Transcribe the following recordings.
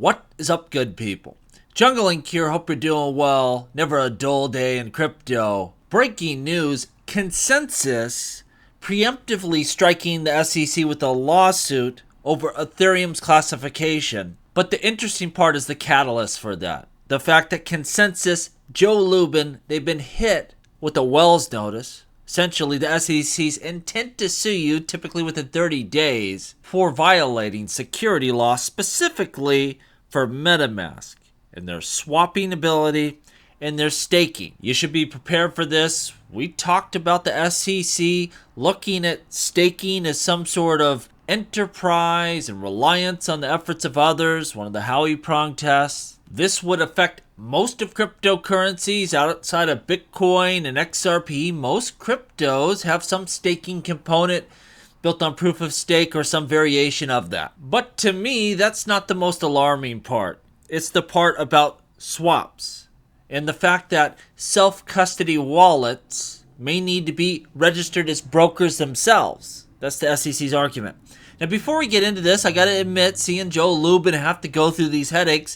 What is up, good people? Jungling here, hope you're doing well. Never a dull day in crypto. Breaking news, Consensys preemptively striking the SEC with a lawsuit over Ethereum's classification. But the interesting part is the catalyst for that. The fact that Consensys, Joe Lubin, they've been hit with a Wells notice. Essentially, the SEC's intent to sue you, typically within 30 days, for violating security law, specifically for MetaMask and their swapping ability and their staking. You should be prepared for this. We talked about the SEC looking at staking as some sort of enterprise and reliance on the efforts of others, one of the Howey prong tests. This would affect most of cryptocurrencies outside of Bitcoin and XRP. Most cryptos have some staking component built on proof of stake or some variation of that. But to me, that's not the most alarming part. It's the part about swaps and the fact that self-custody wallets may need to be registered as brokers themselves. That's the SEC's argument. Now, before we get into this, I got to admit, seeing Joe Lubin have to go through these headaches,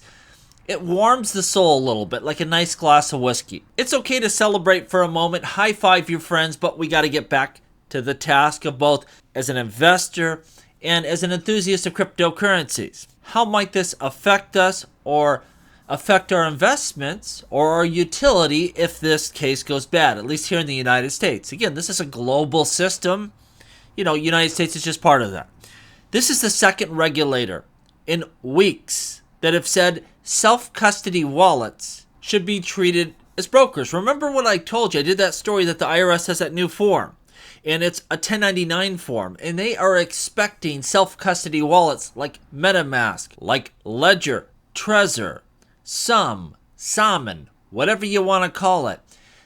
it warms the soul a little bit, like a nice glass of whiskey. It's okay to celebrate for a moment, high-five your friends, but we got to get back to the task of both as an investor and as an enthusiast of cryptocurrencies. How might this affect us or affect our investments or our utility if this case goes bad, at least here in the United States? Again, this is a global system. United States is just part of that. This is the second regulator in weeks that have said self-custody wallets should be treated as brokers. Remember what I told you? I did that story that the IRS has that new form, and it's a 1099 form, and they are expecting self-custody wallets like MetaMask, like Ledger, Trezor, Salmon, whatever you want to call it.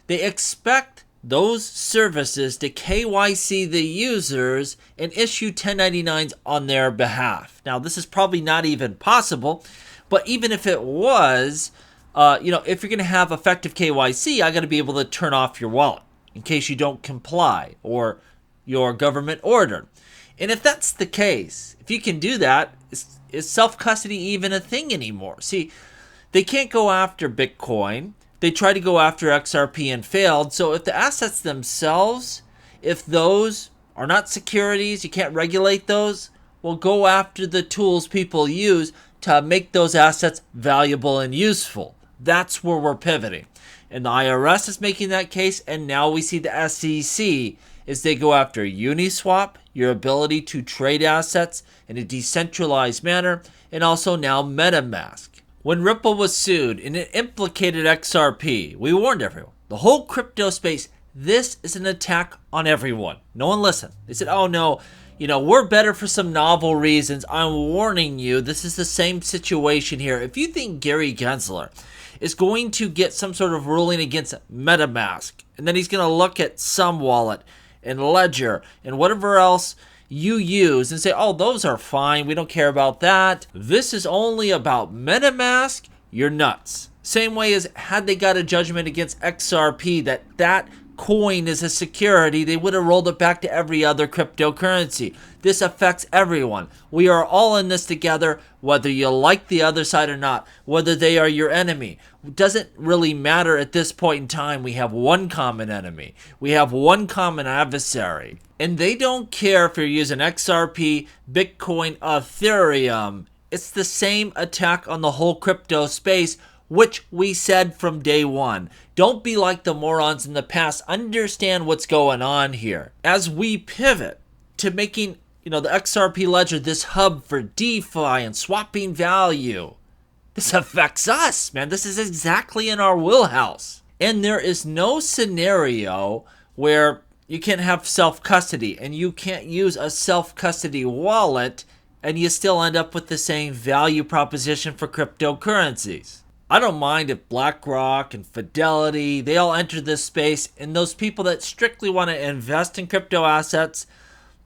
They expect those services to KYC the users and issue 1099s on their behalf. Now, this is probably not even possible, but even if it was, if you're going to have effective KYC, I got to be able to turn off your wallet in case you don't comply or your government order. And if that's the case, if you can do that, is self-custody even a thing anymore? See, they can't go after Bitcoin. They tried to go after XRP and failed. So if the assets themselves, if those are not securities, you can't regulate those, well, go after the tools people use to make those assets valuable and useful. That's where we're pivoting. And the IRS is making that case, and now we see the SEC as they go after Uniswap, your ability to trade assets in a decentralized manner, and also now MetaMask. When Ripple was sued and it implicated XRP, we warned everyone, the whole crypto space, this is an attack on everyone. No one listened. They said, oh no, we're better for some novel reasons. I'm warning you, this is the same situation here. If you think Gary Gensler is going to get some sort of ruling against MetaMask, and then he's going to look at some wallet and Ledger and whatever else you use and say, oh, those are fine, we don't care about that. This is only about MetaMask, you're nuts. Same way as had they got a judgment against XRP that coin is a security, they would have rolled it back to every other cryptocurrency. This affects everyone. We are all in this together, whether you like the other side or not, whether they are your enemy. It doesn't really matter at this point in time. We have one common enemy. We have one common adversary. And they don't care if you're using XRP, Bitcoin, Ethereum. It's the same attack on the whole crypto space, which we said from day one. Don't be like the morons in the past. Understand what's going on here. As we pivot to making, the XRP ledger this hub for DeFi and swapping value, this affects us, man. This is exactly in our wheelhouse. And there is no scenario where you can't have self-custody and you can't use a self-custody wallet and you still end up with the same value proposition for cryptocurrencies. I don't mind if BlackRock and Fidelity, they all enter this space, and those people that strictly want to invest in crypto assets,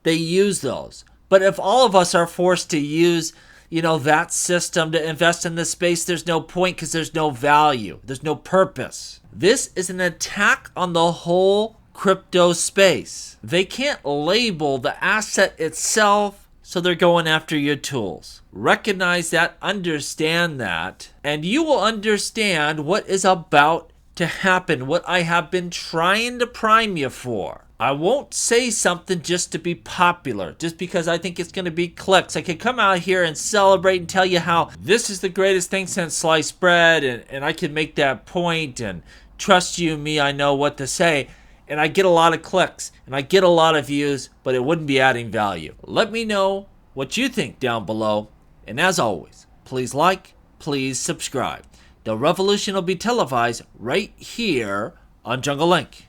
they use those. But if all of us are forced to use, that system to invest in this space, there's no point because there's no value. There's no purpose. This is an attack on the whole crypto space. They can't label the asset itself so they're going after your tools. Recognize that, understand that, and you will understand what is about to happen, what I have been trying to prime you for. I won't say something just to be popular, just because I think it's going to be clicks. I could come out here and celebrate and tell you how this is the greatest thing since sliced bread, and I can make that point, and trust you, me, I know what to say. And I get a lot of clicks, and I get a lot of views, but it wouldn't be adding value. Let me know what you think down below. And as always, please like, please subscribe. The revolution will be televised right here on Jungle Link.